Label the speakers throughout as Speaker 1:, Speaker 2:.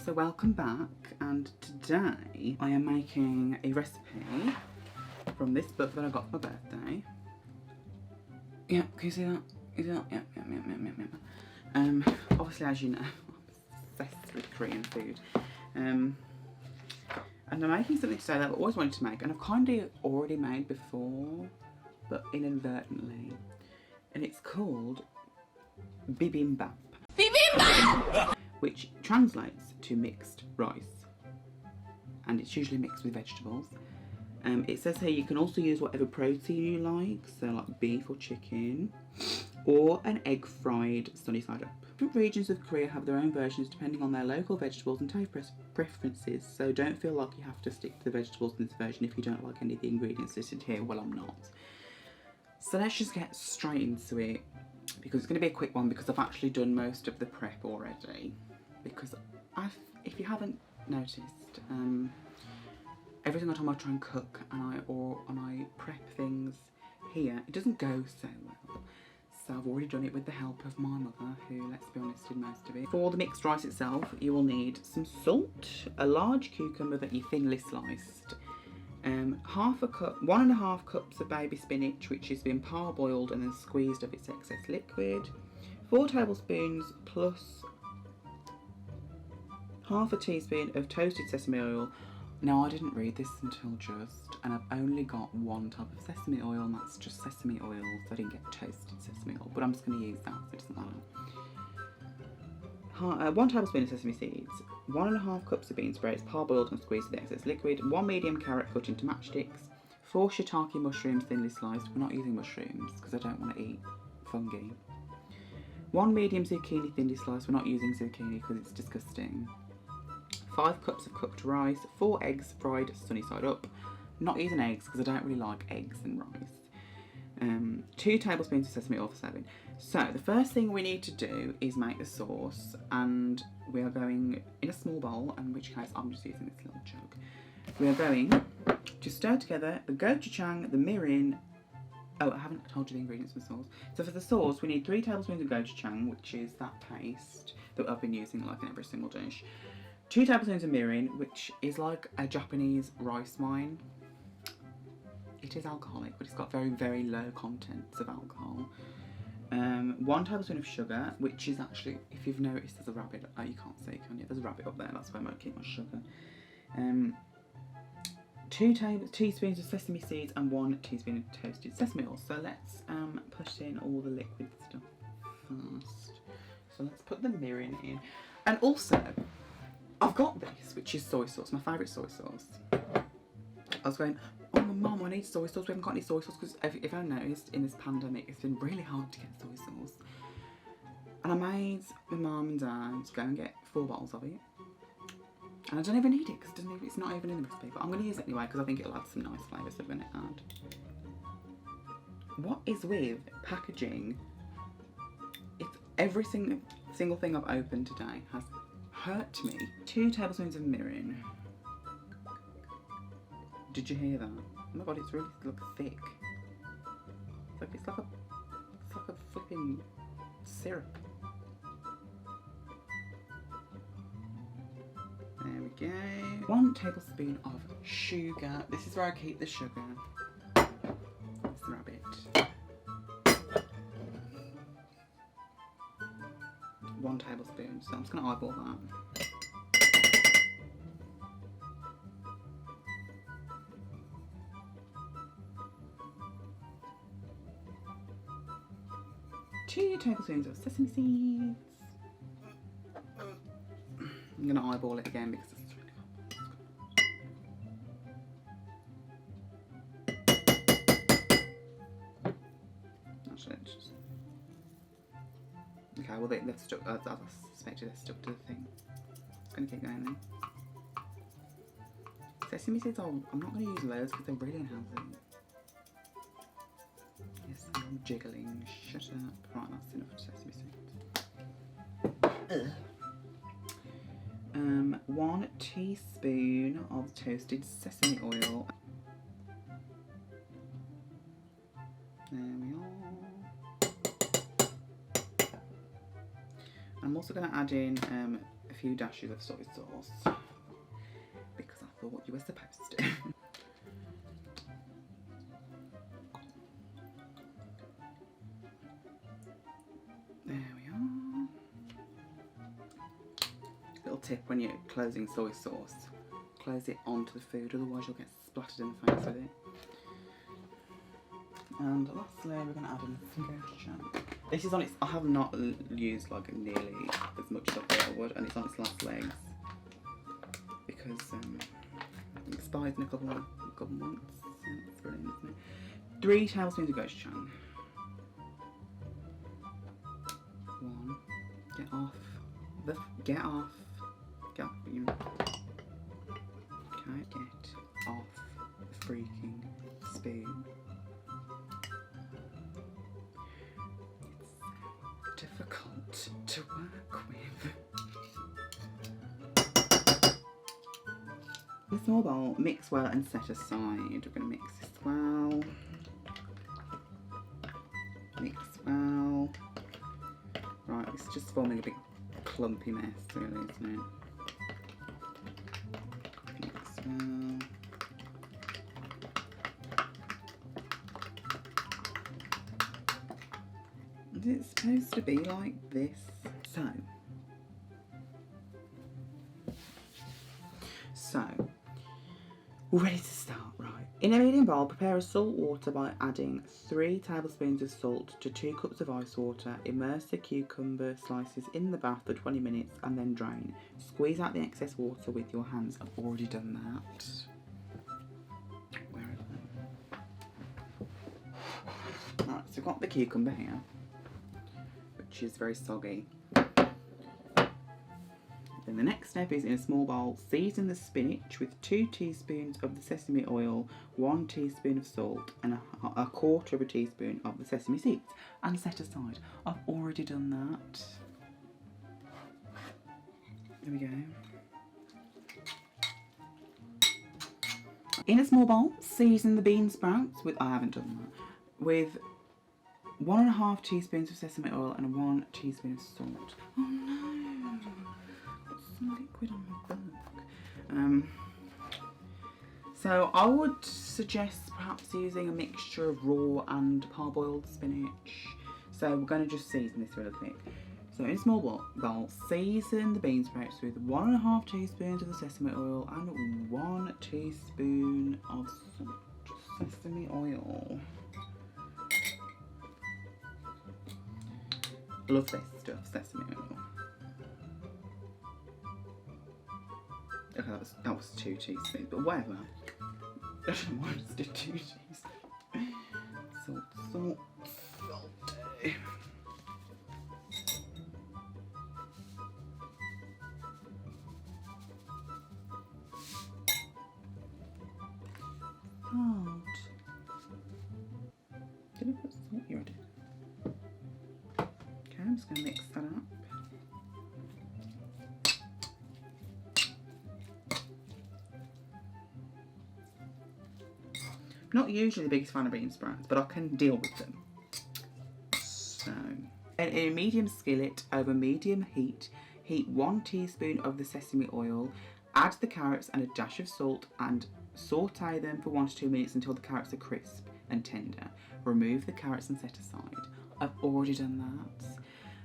Speaker 1: So welcome back, and today I am making a recipe from this book that I got for my birthday. Yeah, can you see that? You see that? Yeah. Obviously, as you know, I'm obsessed with Korean food. And I'm making something today that I've always wanted to make, and I've kind of already made before, but inadvertently. And it's called Bibimbap. Bibimbap! Which translates to mixed rice. And it's usually mixed with vegetables. It says here you can also use whatever protein you like, so like beef or chicken, or an egg fried sunny side up. Different regions of Korea have their own versions depending on their local vegetables and taste preferences, so don't feel like you have to stick to the vegetables in this version if you don't like any of the ingredients listed here. Well, I'm not. So let's just get straight into it, because it's going to be a quick one because I've actually done most of the prep already. Because if you haven't noticed, every single time I try and cook and I prep things here, it doesn't go so well. So I've already done it with the help of my mother, who, let's be honest, did most of it. For the mixed rice itself, you will need some salt, a large cucumber that you thinly sliced, 1.5 cups of baby spinach, which has been parboiled and then squeezed of its excess liquid, 4 tablespoons plus half a teaspoon of toasted sesame oil. Now, I didn't read this until just, and I've only got one type of sesame oil, and that's just sesame oil, so I didn't get toasted sesame oil, but I'm just going to use that, so it doesn't matter. 1 tablespoon of sesame seeds, 1.5 cups of bean sprouts, parboiled and squeezed with the excess liquid, 1 medium carrot cut into matchsticks, 4 shiitake mushrooms thinly sliced. We're not using mushrooms because I don't want to eat fungi. 1 medium zucchini thinly sliced. We're not using zucchini because it's disgusting. 5 cups of cooked rice, 4 eggs fried sunny side up. Not using eggs because I don't really like eggs and rice. 2 tablespoons of sesame oil for serving. So the first thing we need to do is make the sauce, and we are going in a small bowl, in which case I'm just using this little jug. We are going to stir together the gochujang, the mirin. Oh, I haven't told you the ingredients for the sauce. So for the sauce, we need 3 tablespoons of gochujang, which is that paste that I've been using like in every single dish. 2 tablespoons of mirin, which is like a Japanese rice wine. It is alcoholic, but it's got very, very low contents of alcohol. 1 tablespoon of sugar, which is actually, if you've noticed, there's a rabbit. Oh, you can't see, can you? There's a rabbit up there. That's where I might keep my sugar. 2 teaspoons of sesame seeds and 1 teaspoon of toasted sesame oil. So let's put in all the liquid stuff first. So let's put the mirin in, and also I've got this, which is soy sauce, my favourite soy sauce. I was going, oh mum, I need soy sauce. We haven't got any soy sauce, because if I noticed in this pandemic, it's been really hard to get soy sauce. And I made my mum and dad go and get 4 bottles of it. And I don't even need it because it's not even in the recipe, but I'm going to use it anyway because I think it'll add some nice flavours that we're going to add. What is with packaging? It's every single thing I've opened today has hurt me. 2 tablespoons of mirin. Did you hear that? Oh my god, it's really thick. It's like a flipping syrup. There we go. 1 tablespoon of sugar. This is where I keep the sugar. That's the rabbit. 1 tablespoon. So I'm just going to eyeball that. Two tablespoons of sesame seeds. I'm going to eyeball it again because it's really hot. Actually, just... Okay, well they've stuck, as I suspected, they're stuck to the thing. It's going to keep going then. Sesame seeds, I'm not going to use loads because they're really unhealthy. Yes, I'm jiggling. Shut up. Right, that's enough sesame seeds. 1 teaspoon of toasted sesame oil. There we are. I'm also going to add in a few dashes of soy sauce because I thought you were supposed to. There we are. Little tip when you're closing soy sauce, close it onto the food, otherwise you'll get splattered in the face with it. And lastly, we're going to add in scotch. This is on its, I have not used like nearly as much as I thought I would, and it's on its last legs because it expires in a couple months. So that's brilliant, isn't it? 3 tablespoons of gochujang. 1. Get off. Okay, get off the freaking spoon. It's difficult to work with. In a small bowl, mix well and set aside. We're going to mix this well. Mix well. Right, it's just forming a big clumpy mess, really, isn't it? Mix well. Is it supposed to be like this? So, we're ready to start, right? In a medium bowl, prepare a salt water by adding 3 tablespoons of salt to 2 cups of ice water. Immerse the cucumber slices in the bath for 20 minutes and then drain. Squeeze out the excess water with your hands. I've already done that. Where are they? Right, so I've got the cucumber here, which is very soggy. Then the next step is, in a small bowl, season the spinach with 2 teaspoons of the sesame oil, 1 teaspoon of salt and a quarter of a teaspoon of the sesame seeds, and set aside. I've already done that. There we go. In a small bowl, season the bean sprouts with, I haven't done that, with 1½ teaspoons of sesame oil and 1 teaspoon of salt. Oh no! Liquid on my book. So I would suggest perhaps using a mixture of raw and parboiled spinach. So we're going to just season this really quick. So in a small bowl, season the bean sprouts with 1½ teaspoons of the sesame oil and 1 teaspoon of sesame oil. Love this stuff, sesame oil. Okay, that was 2 teaspoons, but whatever. I don't know why I just did 2 teaspoons. Salt. Did I put salt here? I did. Okay, I'm just going to mix that up. Not usually the biggest fan of bean sprouts, but I can deal with them. So, in a medium skillet over medium heat, heat 1 teaspoon of the sesame oil, add the carrots and a dash of salt and saute them for 1 to 2 minutes until the carrots are crisp and tender. Remove the carrots and set aside. I've already done that.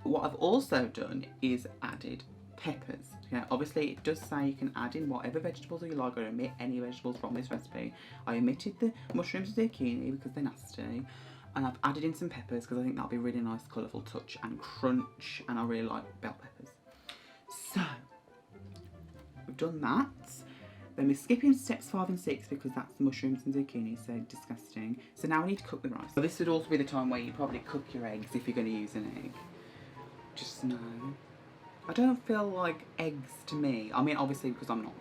Speaker 1: What I've also done is added peppers. Okay, obviously it does say you can add in whatever vegetables you like, or omit any vegetables from this recipe. I omitted the mushrooms and zucchini because they're nasty, and I've added in some peppers because I think that'll be a really nice colourful touch and crunch, and I really like bell peppers. So we've done that. Then we're skipping steps 5 and 6 because that's the mushrooms and zucchini, so disgusting. So now we need to cook the rice. So this would also be the time where you probably cook your eggs if you're going to use an egg. Just know. I don't feel like eggs to me. I mean, obviously because I'm not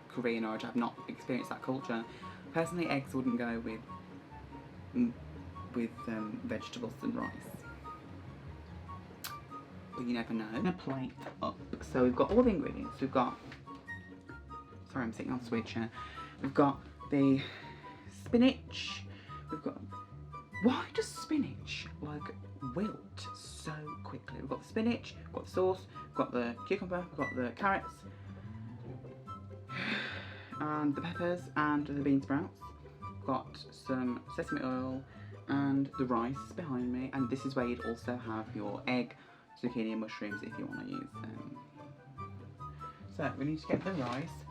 Speaker 1: Korean or I've not experienced that culture. Personally, eggs wouldn't go with vegetables and rice. But you never know. I'm gonna plate up. So we've got all the ingredients. We've got. Sorry, I'm sitting on switch here. We've got the spinach. We've got Why does spinach like wilt so quickly? We've got the spinach, we've got the sauce, we've got the cucumber, we've got the carrots, and the peppers, and the bean sprouts. We've got some sesame oil and the rice behind me, and this is where you'd also have your egg, zucchini and mushrooms if you want to use them. So we need to get the rice.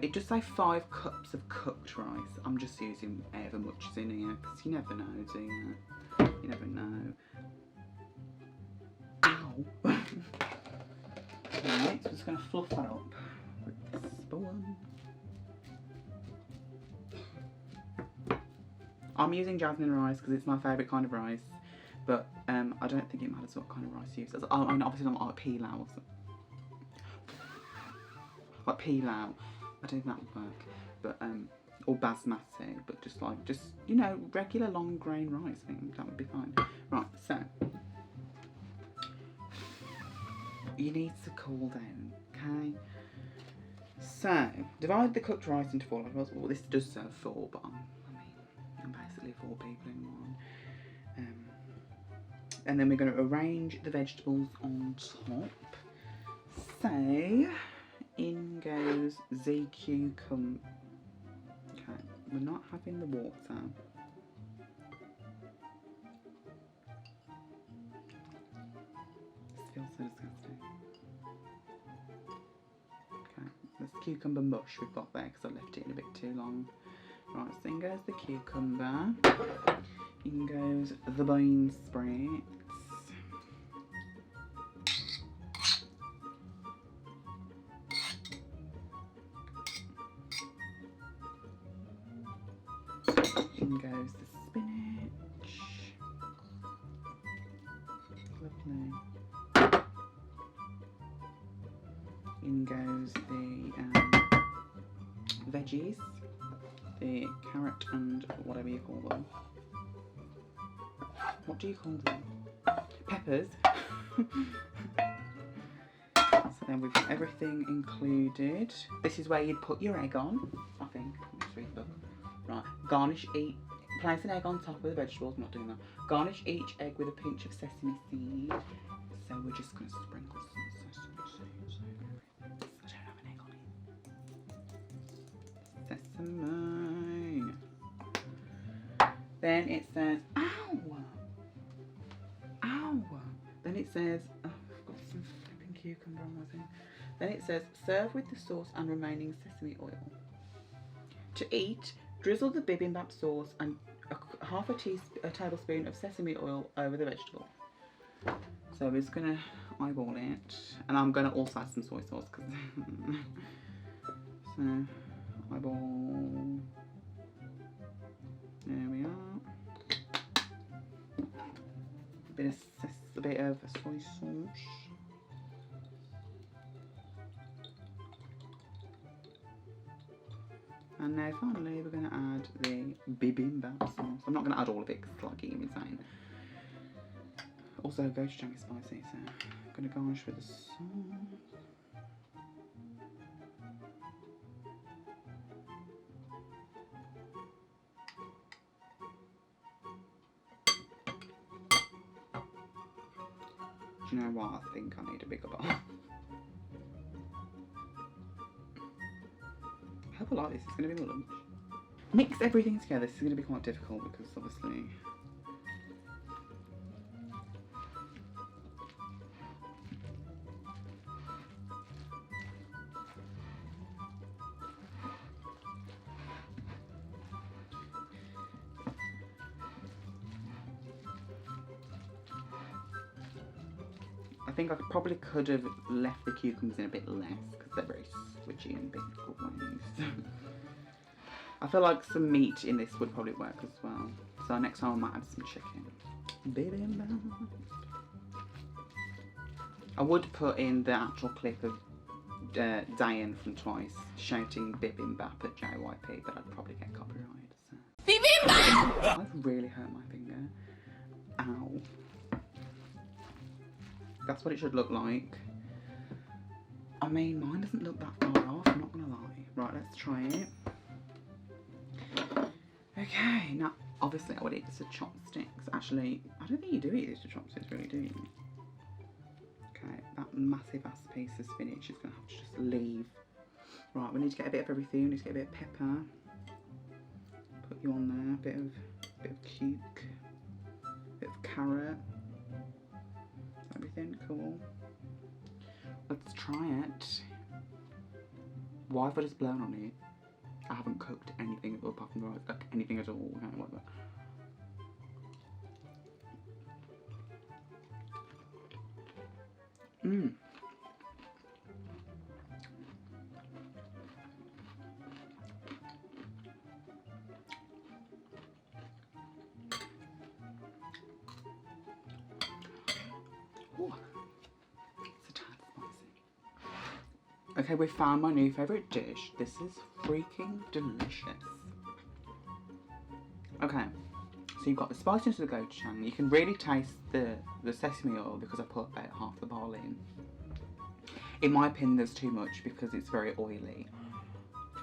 Speaker 1: It does say 5 cups of cooked rice. I'm just using however much is in here because you never know, do you? You never know. Ow! Right, so I'm just going to fluff that up with this spoon. I'm using jasmine rice because it's my favourite kind of rice, but I don't think it matters what kind of rice you use. I mean, obviously not like pilau. Like pilau. I don't think that would work, but or basmati, but just you know, regular long grain rice. I think that would be fine. Right, so you need to cool down, okay? So divide the cooked rice into 4 levels. Well, this does serve 4, but I'm basically 4 people in one. And then we're going to arrange the vegetables on top. So in goes the cucumber. Okay, we're not having the water. This feels so disgusting. Okay, there's cucumber mush we've got there because I left it in a bit too long. Right, so in goes the cucumber. In goes the bean sprouts. In goes the spinach. Lovely. In goes the veggies, the carrot and whatever you call them. What do you call them? Peppers. So then we've got everything included. This is where you'd put your egg on, I think. Let's read the book. Right, garnish each, place an egg on top of the vegetables, I'm not doing that. Garnish each egg with a pinch of sesame seed. So we're just going to sprinkle some sesame seeds over it. I don't have an egg on it. Sesame. Then it says, ow! Ow! Then it says, oh, I've got some flipping cucumber on my thing. Then it says, serve with the sauce and remaining sesame oil. To eat, drizzle the bibimbap sauce and half a tablespoon of sesame oil over the vegetable. So we're just going to eyeball it. And I'm going to also add some soy sauce. So, eyeball. There we are. A bit of soy sauce. And now finally we're going to add the bibimbap sauce. I'm not going to add all of it because it's like eating insane. Also gochujang spicy, so I'm going to garnish with the sauce. Do you know what? I think I need a bigger bowl. I hope I like this. It's going to be my lunch. Mix everything together. This is going to be quite difficult because obviously I think I probably could have left the cucumbers in a bit less because they're very squidgy and big gross. I feel like some meat in this would probably work as well. So next time I might add some chicken. Bibimbap. I would put in the actual clip of Diane from Twice shouting bibimbap at JYP, but I'd probably get copyrighted. So. Bibimbap! I've really hurt my finger. Ow. That's what it should look like. I mean, mine doesn't look that far off, I'm not gonna lie. Right, let's try it. Okay, now obviously I would eat this with chopsticks. Actually, I don't think you do eat this with chopsticks, really, do you? Okay, that massive ass piece of spinach is going to have to just leave. Right, we need to get a bit of everything. We need to get a bit of pepper. Put you on there. A bit of cuke. A bit of carrot. Everything cool. Let's try it. Why have I just blown on it? I haven't cooked anything apart from the rice, anything at all. Okay, whatever. Mmm. Ooh. It's a tad spicy. Okay, we found my new favourite dish. This is freaking delicious. Okay, so you've got the spiciness of the gochujang. You can really taste the sesame oil because I put about half the bowl in. In my opinion, there's too much because it's very oily.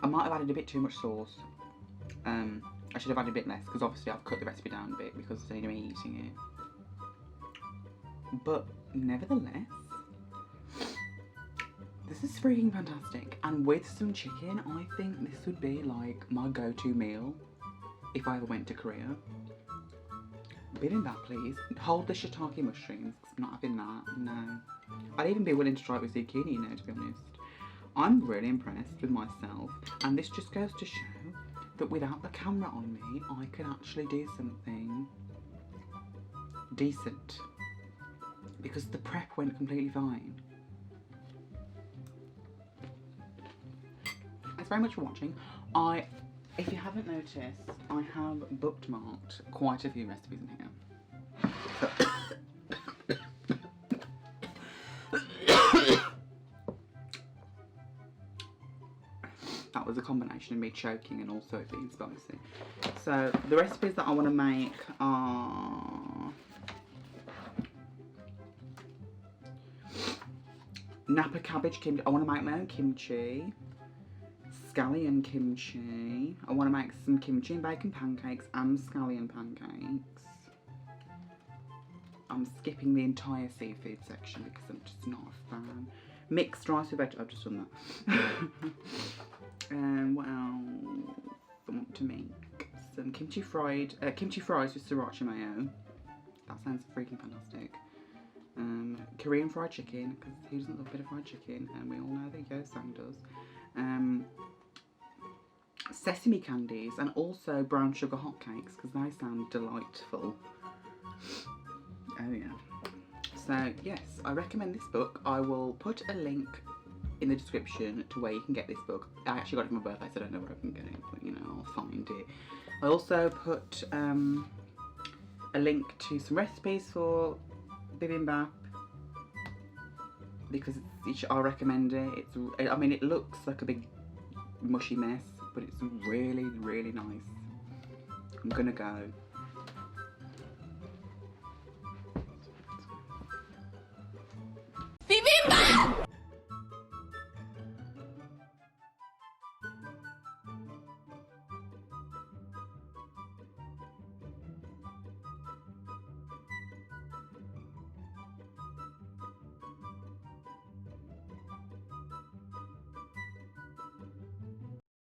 Speaker 1: I might have added a bit too much sauce. I should have added a bit less because obviously I've cut the recipe down a bit because it's only me eating it. But nevertheless, this is freaking fantastic. And with some chicken, I think this would be like my go-to meal if I ever went to Korea. Bibimbap, please. Hold the shiitake mushrooms, because I'm not having that, no. I'd even be willing to try it with zucchini, you know, to be honest. I'm really impressed with myself, and this just goes to show that without the camera on me, I can actually do something decent. Because the prep went completely fine. Thanks very much for watching. If you haven't noticed, I have bookmarked quite a few recipes in here. That was a combination of me choking and also it being spicy. So the recipes that I want to make are Napa cabbage kimchi. I want to make my own kimchi. Scallion kimchi. I want to make some kimchi and bacon pancakes and scallion pancakes. I'm skipping the entire seafood section because I'm just not a fan. Mixed rice with vegetables. I've just done that. What else? I want to make some kimchi fries with sriracha mayo. That sounds freaking fantastic. Korean fried chicken, because who doesn't love a bit of fried chicken? And we all know that Yo-Sang does. Sesame candies and also brown sugar hotcakes because they sound delightful. Oh yeah. So yes, I recommend this book. I will put a link in the description to where you can get this book. I actually got it for my birthday, so I don't know where I can get it, but you know, I'll find it. I also put a link to some recipes for bibimbap because I recommend it. I mean, it looks like a big mushy mess, but it's really, really nice. I'm gonna go.
Speaker 2: Bibimbap!